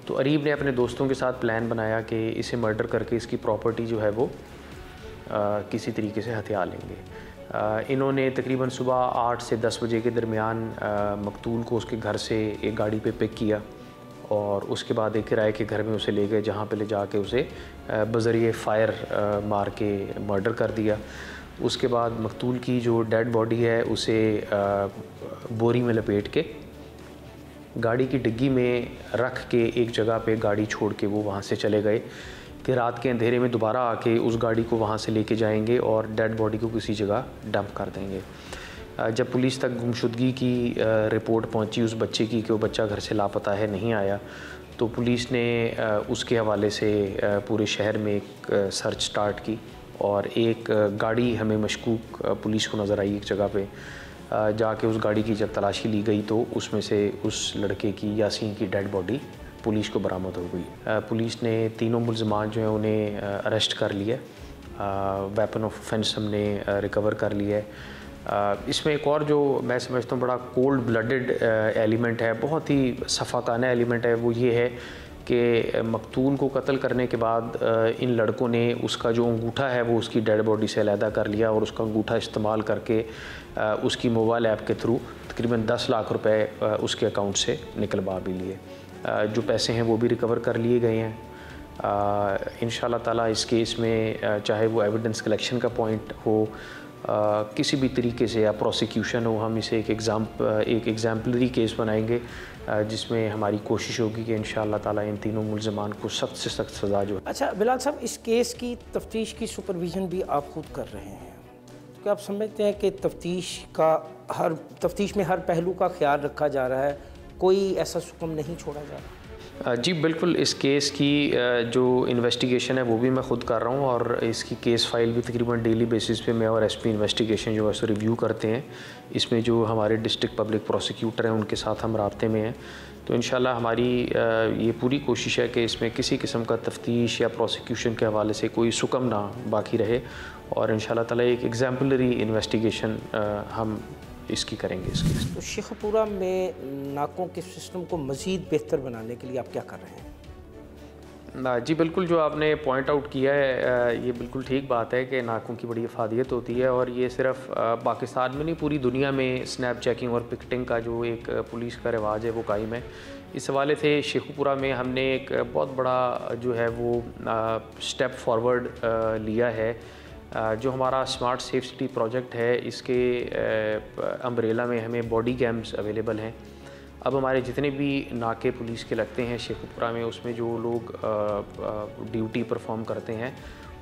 तो अरीब ने अपने दोस्तों के साथ प्लान बनाया कि इसे मर्डर करके इसकी प्रॉपर्टी जो है वो किसी तरीके से हथिया लेंगे। इन्होंने तकरीबन सुबह 8 से 10 बजे के दरमियान मकतूल को उसके घर से एक गाड़ी पे पिक किया और उसके बाद एक किराए के घर में उसे ले गए, जहाँ पे ले जाके उसे बज़रिए फ़ायर मार के मर्डर कर दिया। उसके बाद मकतूल की जो डेड बॉडी है उसे बोरी में लपेट के गाड़ी की डिग्गी में रख के एक जगह पे गाड़ी छोड़ के वो वहाँ से चले गए कि रात के अंधेरे में दोबारा आके उस गाड़ी को वहाँ से लेके जाएंगे और डेड बॉडी को किसी जगह डंप कर देंगे। जब पुलिस तक गुमशुदगी की रिपोर्ट पहुंची उस बच्चे की कि वो बच्चा घर से लापता है, नहीं आया, तो पुलिस ने उसके हवाले से पूरे शहर में एक सर्च स्टार्ट की और एक गाड़ी हमें मशकूक पुलिस को नज़र आई एक जगह पे। जाके उस गाड़ी की जब तलाशी ली गई तो उसमें से उस लड़के की, यासीन की डेड बॉडी पुलिस को बरामद हो गई। पुलिस ने तीनों मुल्ज़िमान जो हैं उन्हें अरेस्ट कर लिया। वेपन ऑफ ऑफेंस हमने रिकवर कर लिया है। इसमें एक और जो मैं समझता हूँ बड़ा कोल्ड ब्लडेड एलिमेंट है, बहुत ही सफ़ाकाना एलिमेंट है, वो ये है कि मकतूल को कत्ल करने के बाद इन लड़कों ने उसका जो अंगूठा है वो उसकी डेड बॉडी से अलहदा कर लिया और उसका अंगूठा इस्तेमाल करके उसकी मोबाइल ऐप के थ्रू तकरीबन 10 लाख रुपए उसके अकाउंट से निकलवा भी लिए। जो पैसे हैं वो भी रिकवर कर लिए गए हैं। इंशाल्लाह ताला इस केस में चाहे वो एविडेंस कलेक्शन का पॉइंट हो, किसी भी तरीके से या प्रोसिक्यूशन हो, हम इसे एक एग्जाम्पलरी केस बनाएंगे जिसमें हमारी कोशिश होगी कि इंशाअल्लाह ताला इन तीनों मुल्ज़िमान को सख्त से सख्त सज़ा जो है। अच्छा बिलाल साहब, इस केस की तफ्तीश की सुपरविज़न भी आप खुद कर रहे हैं, तो क्या आप समझते हैं कि तफ्तीश में हर पहलू का ख्याल रखा जा रहा है, कोई ऐसा हुक्म नहीं छोड़ा जा रहा? जी बिल्कुल, इस केस की जो इन्वेस्टिगेशन है वो भी मैं ख़ुद कर रहा हूँ और इसकी केस फाइल भी तकरीबन डेली बेसिस पे मैं और एसपी इन्वेस्टिगेशन जो है सो रिव्यू करते हैं। इसमें जो हमारे डिस्ट्रिक्ट पब्लिक प्रोसिक्यूटर हैं उनके साथ हम राब्ते में हैं। तो इंशाल्लाह हमारी ये पूरी कोशिश है कि इसमें किसी किस्म का तफ्तीश या प्रोसिक्यूशन के हवाले से कोई सुकम ना बाकी रहे और इंशाल्लाह ताला एक एग्जाम्पलरी इन्वेस्टिगेशन हम इसकी करेंगे। इसकी तो शेखपुरा में नाकों के सिस्टम को मज़ीद बेहतर बनाने के लिए आप क्या कर रहे हैं? जी बिल्कुल, जो आपने पॉइंट आउट किया है ये बिल्कुल ठीक बात है कि नाकों की बड़ी अफादियत होती है और ये सिर्फ पाकिस्तान में नहीं, पूरी दुनिया में स्नैप चेकिंग और पिकटिंग का जो एक पुलिस का रिवाज है वो कायम है। इस हवाले से शेखपुरा में हमने एक बहुत बड़ा जो है वो स्टेप फॉरवर्ड लिया है। जो हमारा स्मार्ट सेफ सिटी प्रोजेक्ट है, इसके अम्ब्रेला में हमें बॉडी कैम्स अवेलेबल हैं। अब हमारे जितने भी नाके पुलिस के लगते हैं शेखपुरा में, उसमें जो लोग ड्यूटी परफॉर्म करते हैं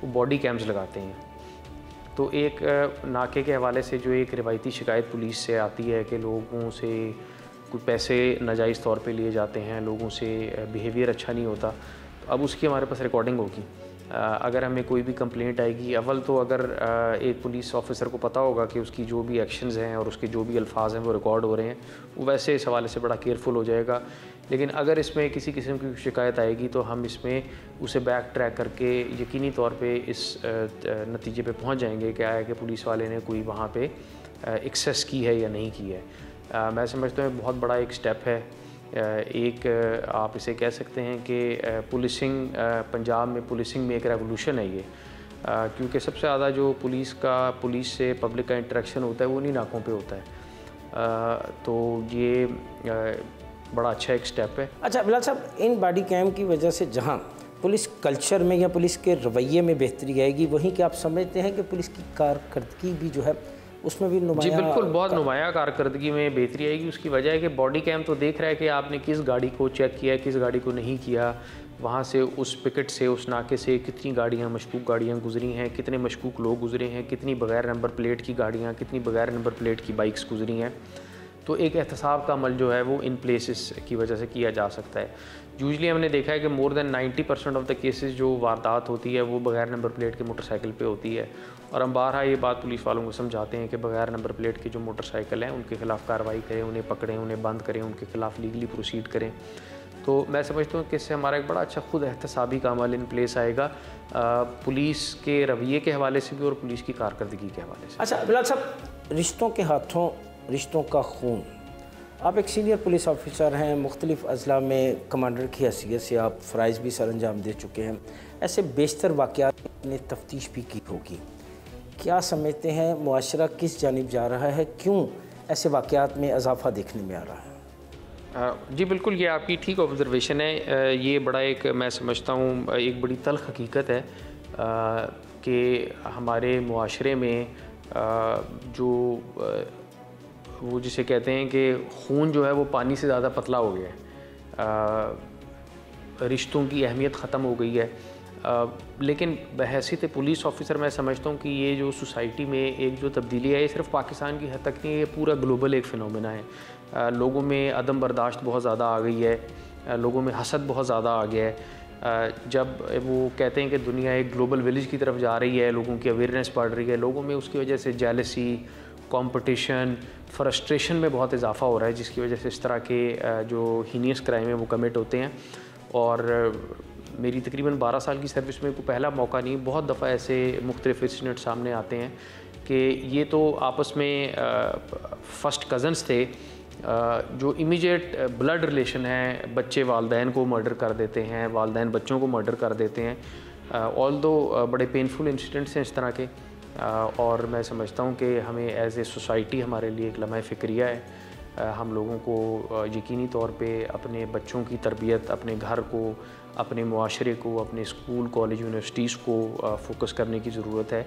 वो बॉडी कैम्स लगाते हैं। तो एक नाके के हवाले से जो एक रिवायती शिकायत पुलिस से आती है कि लोगों से कुछ पैसे नाजायज़ तौर पे लिए जाते हैं, लोगों से बिहेवियर अच्छा नहीं होता, तो अब उसकी हमारे पास रिकॉर्डिंग होगी। अगर हमें कोई भी कंप्लेंट आएगी, अव्वल तो अगर एक पुलिस ऑफिसर को पता होगा कि उसकी जो भी एक्शंस हैं और उसके जो भी अल्फाज हैं वो रिकॉर्ड हो रहे हैं, वो वैसे इस हवाले से बड़ा केयरफुल हो जाएगा। लेकिन अगर इसमें किसी किस्म की शिकायत आएगी तो हम इसमें उसे बैक ट्रैक करके यकीनी तौर पे इस नतीजे पे पहुंच जाएंगे कि आया कि पुलिस वाले ने कोई वहाँ पे एक्सेस की है या नहीं की है। मैं समझता हूँ बहुत बड़ा एक स्टेप है। एक आप इसे कह सकते हैं कि पुलिसिंग, पंजाब में पुलिसिंग में एक रेवोल्यूशन है ये, क्योंकि सबसे ज़्यादा जो पुलिस से पब्लिक का इंटरेक्शन होता है वो नहीं नाकों पे होता है। तो ये बड़ा अच्छा एक स्टेप है। अच्छा बिलाल साहब, इन बॉडी कैम की वजह से जहाँ पुलिस कल्चर में या पुलिस के रवैये में बेहतरी आएगी, वहीं कि आप समझते हैं कि पुलिस की कारकर्दगी भी जो है उसमें भी जी बिल्कुल, बहुत नुमाया कारकर्दगी में बेहतरी आएगी। उसकी वजह है कि बॉडी कैम तो देख रहा है कि आपने किस गाड़ी को चेक किया, किस गाड़ी को नहीं किया, वहाँ से उस पिकेट से, उस नाके से कितनी गाड़ियाँ, मशकूक गाड़ियाँ गुजरी हैं, कितने मशकूक लोग गुजरे हैं, कितनी बगैर नंबर प्लेट की गाड़ियाँ, कितनी बगैर नंबर प्लेट की बाइक्स गुजरी हैं। तो एक एहतसाब का अमल जो है वो इन प्लेसेस की वजह से किया जा सकता है। यूजली हमने देखा है कि more than 90% of the cases जो वारदात होती है वो बगैर नंबर प्लेट के मोटरसाइकिल पे होती है, और हम बारहा ये बात पुलिस वालों को समझाते हैं कि बगैर नंबर प्लेट के जो मोटरसाइकिल हैं उनके खिलाफ़ कार्रवाई करें, उन्हें पकड़ें, उन्हें बंद करें, उनके खिलाफ़ लीगली प्रोसीड करें। तो मैं समझता हूँ कि इससे हमारा एक बड़ा अच्छा खुद एहतसाबी का अमल इन प्लेस आएगा, पुलिस के रवैये के हवाले से भी और पुलिस की कारकर्दगी के हवाले से। अच्छा बिलाल साहब, रिश्तों के हाथों रिश्तों का खून, आप एक सीनियर पुलिस ऑफिसर हैं, मुख्तलिफ अजला में कमांडर की हैसियत से आप फ़राइज़ भी सर अंजाम दे चुके हैं, ऐसे बेशतर वाक़यात ने तफ्तीश भी की होगी, क्या समझते हैं मुआशरा किस जानिब जा रहा है, क्यों ऐसे वाक़यात में इजाफ़ा देखने में आ रहा है? जी बिल्कुल, ये आपकी ठीक ऑब्ज़र्वेशन है। ये बड़ा एक मैं समझता हूँ एक बड़ी तल्ख़ हकीकत है कि हमारे मुआशरे में जो वो जिसे कहते हैं कि खून जो है वो पानी से ज़्यादा पतला हो गया है, रिश्तों की अहमियत ख़त्म हो गई है। लेकिन बहैसियत पुलिस ऑफिसर मैं समझता हूँ कि ये जो सोसाइटी में एक जो तब्दीली है ये सिर्फ पाकिस्तान की हद तक नहीं, ये पूरा ग्लोबल एक फ़िनोमेना है। लोगों में अदम बर्दाश्त बहुत ज़्यादा आ गई है, लोगों में हसद बहुत ज़्यादा आ गया है। जब वो कहते हैं कि दुनिया एक ग्लोबल विलेज की तरफ जा रही है, लोगों की अवेयरनेस बढ़ रही है, लोगों में उसकी वजह से जेलसी, कंपटीशन, फ्रस्ट्रेशन में बहुत इजाफा हो रहा है, जिसकी वजह से इस तरह के जो हीनियस क्राइम है वो कमिट होते हैं। और मेरी तकरीबन 12 साल की सर्विस में कोई पहला मौका नहीं, बहुत दफ़ा ऐसे मुख्तलिफ इंसिडेंट सामने आते हैं कि ये तो आपस में फ़र्स्ट कज़न्स थे, जो इमीडिएट ब्लड रिलेशन है, बच्चे वालदैन को मर्डर कर देते हैं, वालदैन बच्चों को मर्डर कर देते हैं। ऑल्दो बड़े पेनफुल इंसिडेंट्स हैं इस तरह के, और मैं समझता हूँ कि हमें एज़ ए सोसाइटी हमारे लिए एक लम्हा फ़िक्रिया है। हम लोगों को यकीनी तौर पे अपने बच्चों की तरबियत, अपने घर को, अपने मुआशरे को, अपने स्कूल, कॉलेज, यूनिवर्सिटीज़ को फोकस करने की ज़रूरत है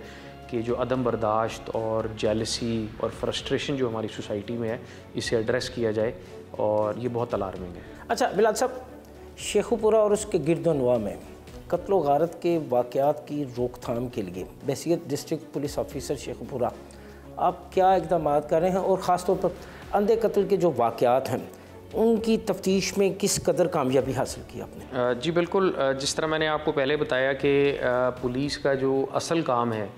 कि जो अदम बर्दाश्त और जेलसी और फ्रस्ट्रेशन जो हमारी सोसाइटी में है इसे एड्रेस किया जाए, और ये बहुत अलार्मिंग है। अच्छा बिलाल साहब, शेखुपुरा और उसके गिरदोनवा में कत्ल व गारत के वाक़यात की रोकथाम के लिए बहसीयत डिस्ट्रिक्ट पुलिस ऑफिसर शेखुपुरा आप क्या इक़दाम कर रहे हैं, और ख़ास तौर पर अंधे कत्ल के जो वाक़यात हैं उनकी तफ्तीश में किस कदर कामयाबी हासिल की आपने? जी बिल्कुल, जिस तरह मैंने आपको पहले बताया कि पुलिस का जो असल काम है,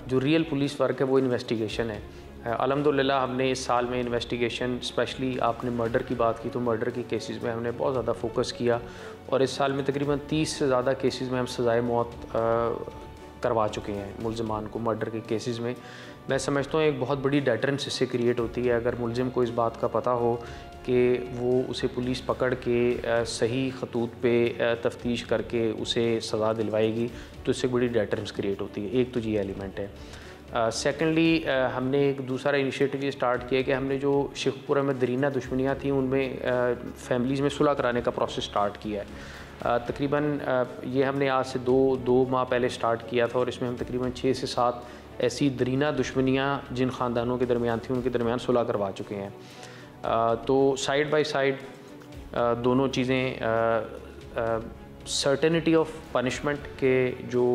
जो रियल पुलिस वर्क है वो इन्वेस्टिगेशन है। अल्हम्दुलिल्लाह हमने इस साल में इन्वेस्टिगेशन, स्पेशली आपने मर्डर की बात की तो मर्डर के केसेस में हमने बहुत ज़्यादा फोकस किया, और इस साल में तकरीबन 30 से ज़्यादा केसेस में हम सज़ाए मौत करवा चुके हैं मुल्ज़िमान को मर्डर के केसेस में। मैं समझता हूँ एक बहुत बड़ी डेटरेंस इससे क्रिएट होती है अगर मुल्ज़िम को इस बात का पता हो कि वो उसे पुलिस पकड़ के सही खतूत पे तफ्तीश करके उसे सज़ा दिलवाएगी, तो इससे बड़ी डेटरेंस क्रिएट होती है। एक तो ये एलिमेंट है। सेकेंडली हमने एक दूसरा इनिशिएटिव ये स्टार्ट किया कि हमने जो शेखपुरा में दरीना दुश्मनियाँ थी उनमें फैमिलीज़ में सुलह कराने का प्रोसेस स्टार्ट किया है। तकरीबन ये हमने आज से दो माह पहले स्टार्ट किया था, और इसमें हम तकरीबन 6 से 7 ऐसी दरीना दुश्मनियाँ जिन ख़ानदानों के दरमियान थी उनके दरमियान सुलह करवा चुके हैं। तो साइड बाय साइड दोनों चीज़ें, सर्टेनिटी ऑफ पनिशमेंट के जो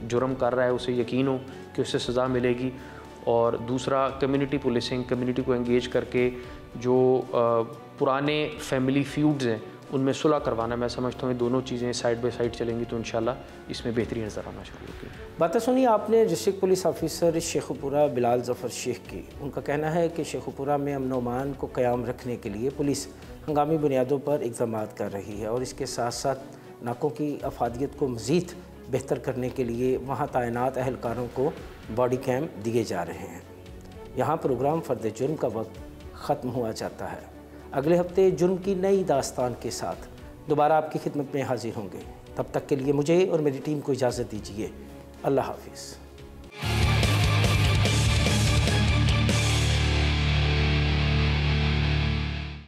जुर्म कर रहा है उसे यकीन हो कि उससे सज़ा मिलेगी, और दूसरा कम्युनिटी पुलिसिंग, कम्युनिटी को एंगेज करके जो पुराने फैमिली फ्यूड्स हैं उनमें सुलह करवाना। मैं समझता हूँ ये दोनों चीज़ें साइड बाय साइड चलेंगी तो इंशाल्लाह इसमें बेहतरी नज़र आना शुरू होगी। बातें सुनी आपने district police officer Sheikhupura Bilal Zafar Sheikh की। उनका कहना है कि शेखुपुरा में अमन अमान को क़याम रखने के लिए पुलिस हंगामी बुनियादों पर इक़दाम कर रही है, और इसके साथ साथ नाकों की अफादियत को मज़ीद बेहतर करने के लिए वहाँ तैनात अहलकारों को बॉडी कैम दिए जा रहे हैं। यहाँ प्रोग्राम फ़र्द जुर्म का वक्त ख़त्म हुआ जाता है। अगले हफ्ते जुर्म की नई दास्तान के साथ दोबारा आपकी खिदमत में हाजिर होंगे। तब तक के लिए मुझे और मेरी टीम को इजाज़त दीजिए। अल्लाह हाफ़िज़।